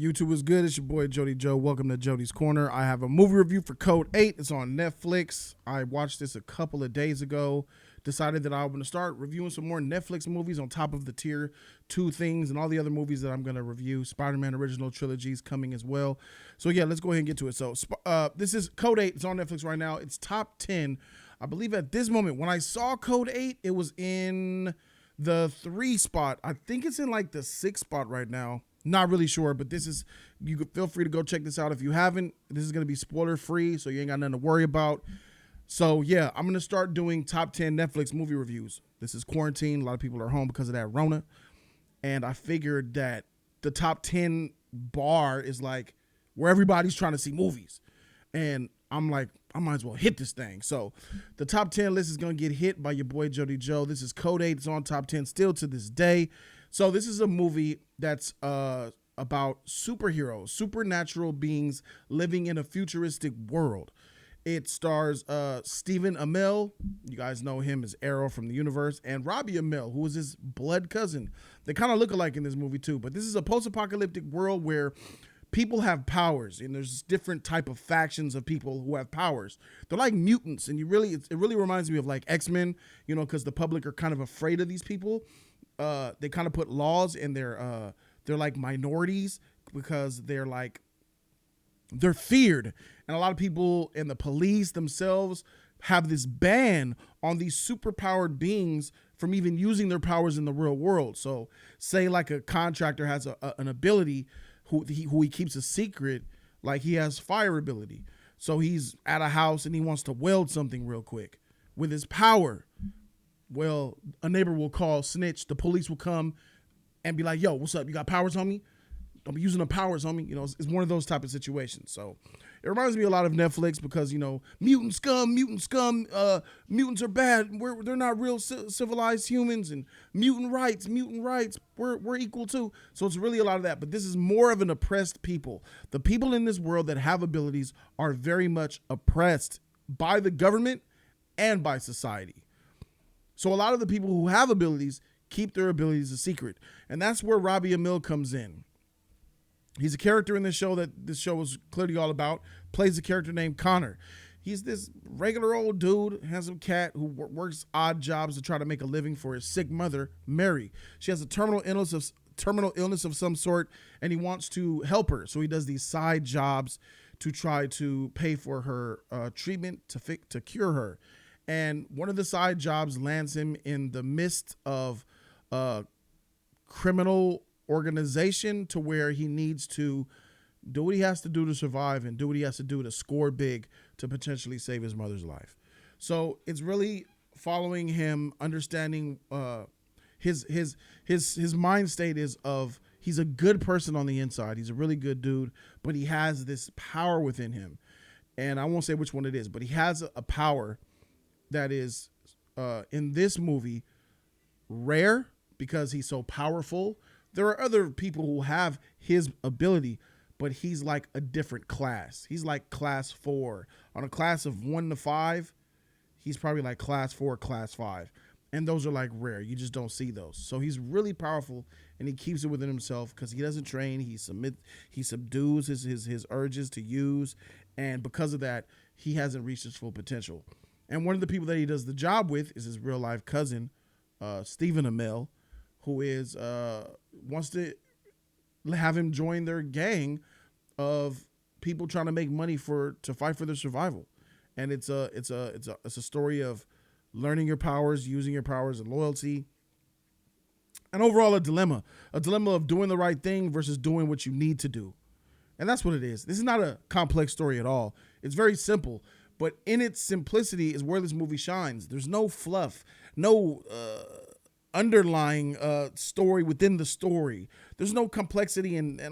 YouTube is good. It's your boy Jody Joe. Welcome to Jody's Corner. I have a movie review for Code 8. It's on Netflix. I watched this a couple of days ago. Decided that I was going to start reviewing some more Netflix movies on top of the tier 2 things and all the other movies that I'm going to review. Spider-Man original trilogies coming as well. So yeah, let's go ahead and get to it. So this is Code 8. It's on Netflix right now. It's top 10. I believe at this moment, when I saw Code 8, it was in the 3 spot. I think it's in like the 6 spot right now. Not really sure, but you could feel free to go check this out if you haven't. This is going to be spoiler free, so you ain't got nothing to worry about. So yeah, I'm going to start doing top 10 Netflix movie reviews. This is quarantine. A lot of people are home because of that Rona. And I figured that the top 10 bar is like where everybody's trying to see movies. And I'm like, I might as well hit this thing. So the top 10 list is going to get hit by your boy Jody Joe. This is Code 8. It's on top 10 still to this day. So this is a movie that's about superheroes, supernatural beings living in a futuristic world. It stars Stephen Amell. You guys know him as Arrow from the universe. And Robbie Amell, who is his blood cousin. They kind of look alike in this movie too. But this is a post-apocalyptic world where people have powers. And there's different type of factions of people who have powers. They're like mutants. And it really reminds me of like X-Men, you know, because the public are kind of afraid of these people. They kind of put laws and they're like minorities because they're feared. And a lot of people and the police themselves have this ban on these superpowered beings from even using their powers in the real world. So say like a contractor has an ability who he keeps a secret, like he has fire ability. So he's at a house and he wants to weld something real quick with his power. Well, a neighbor will call, snitch. The police will come and be like, yo, what's up? You got powers on me? Don't be using the powers on me. You know, it's one of those type of situations. So it reminds me a lot of Netflix because, you know, mutant scum, mutants are bad. They're not real civilized humans, and mutant rights, we're equal too. So it's really a lot of that. But this is more of an oppressed people. The people in this world that have abilities are very much oppressed by the government and by society. So a lot of the people who have abilities keep their abilities a secret. And that's where Robbie Amell comes in. He's a character in this show that this show is clearly all about. Plays a character named Connor. He's this regular old dude, handsome cat who works odd jobs to try to make a living for his sick mother, Mary. She has a terminal illness of some sort, and he wants to help her. So he does these side jobs to try to pay for her treatment to cure her. And one of the side jobs lands him in the midst of a criminal organization to where he needs to do what he has to do to survive and do what he has to do to score big to potentially save his mother's life. So it's really following him, understanding his mind state is of he's a good person on the inside. He's a really good dude, but he has this power within him. And I won't say which one it is, but he has a power that is in this movie rare because he's so powerful. There are other people who have his ability, but he's like a different class. He's like class 4. On a class of 1 to 5, he's probably like class 4, class 5. And those are like rare. You just don't see those. So he's really powerful, and he keeps it within himself because he doesn't train. He subdues his urges to use. And because of that, he hasn't reached his full potential. And one of the people that he does the job with is his real life cousin, Stephen Amell, who is wants to have him join their gang of people trying to make money to fight for their survival. And it's a story of learning your powers, using your powers, and loyalty. And overall, a dilemma of doing the right thing versus doing what you need to do. And that's what it is. This is not a complex story at all. It's very simple. But in its simplicity is where this movie shines. There's no fluff, no underlying story within the story. There's no complexity and there's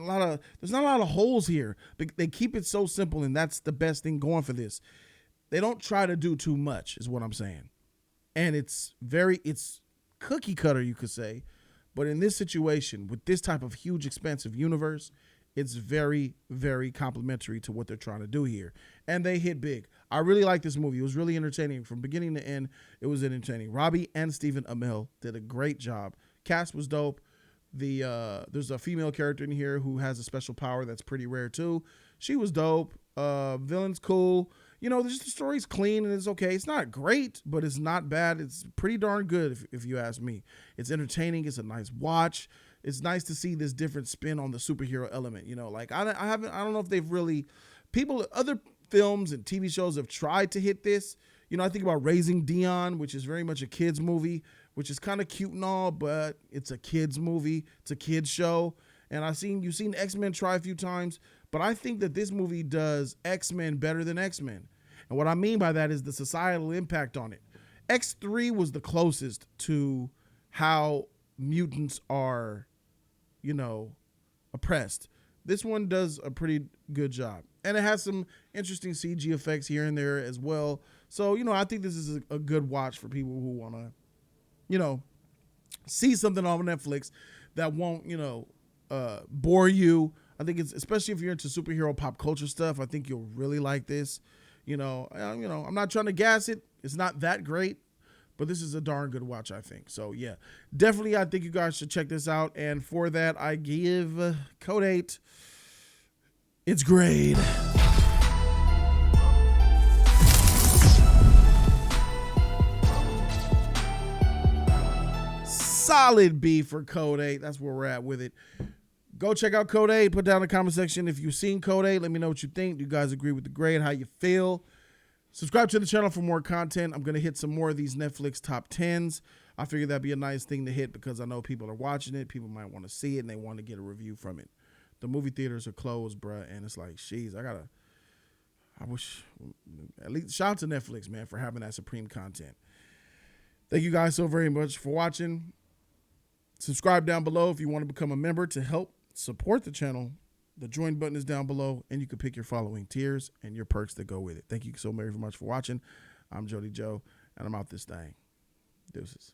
not a lot of holes here. They keep it so simple, and that's the best thing going for this. They don't try to do too much, is what I'm saying. And it's cookie cutter, you could say. But in this situation, with this type of huge, expansive universe, it's very, very complimentary to what they're trying to do here. And they hit big. I really like this movie. It was really entertaining. From beginning to end, it was entertaining. Robbie and Stephen Amell did a great job. Cast was dope. There's a female character in here who has a special power that's pretty rare too. She was dope. Villain's cool. Just the story's clean and it's okay. It's not great, but it's not bad. It's pretty darn good if you ask me. It's entertaining. It's a nice watch. It's nice to see this different spin on the superhero element. I don't know if they've really other films and TV shows have tried to hit this. I think about Raising Dion, which is very much a kids movie, which is kind of cute and all, but it's a kids movie. It's a kids show. And you've seen X-Men try a few times, but I think that this movie does X-Men better than X-Men. And what I mean by that is the societal impact on it. X3 was the closest to how mutants are, oppressed. This one does a pretty good job. And it has some interesting CG effects here and there as well. So, I think this is a good watch for people who want to, see something on Netflix that won't, bore you. I think it's, especially if you're into superhero pop culture stuff, I think you'll really like this. I'm not trying to gas it. It's not that great, but this is a darn good watch, I think. So yeah, definitely, I think you guys should check this out. And for that, I give Code 8 its grade. Solid B for Code 8. That's where we're at with it. Go check out Code 8. Put down in the comment section if you've seen Code 8. Let me know what you think. Do you guys agree with the grade? How you feel? Subscribe to the channel for more content. I'm going to hit some more of these Netflix top 10s. I figured that'd be a nice thing to hit because I know people are watching it. People might want to see it and they want to get a review from it. The movie theaters are closed, bruh, and it's like, jeez, I wish, at least shout out to Netflix, man, for having that supreme content. Thank you guys so very much for watching. Subscribe down below if you want to become a member to help support the channel. The join button is down below, and you can pick your following tiers and your perks that go with it. Thank you so very much for watching. I'm Jody Joe, and I'm out this thing. Deuces.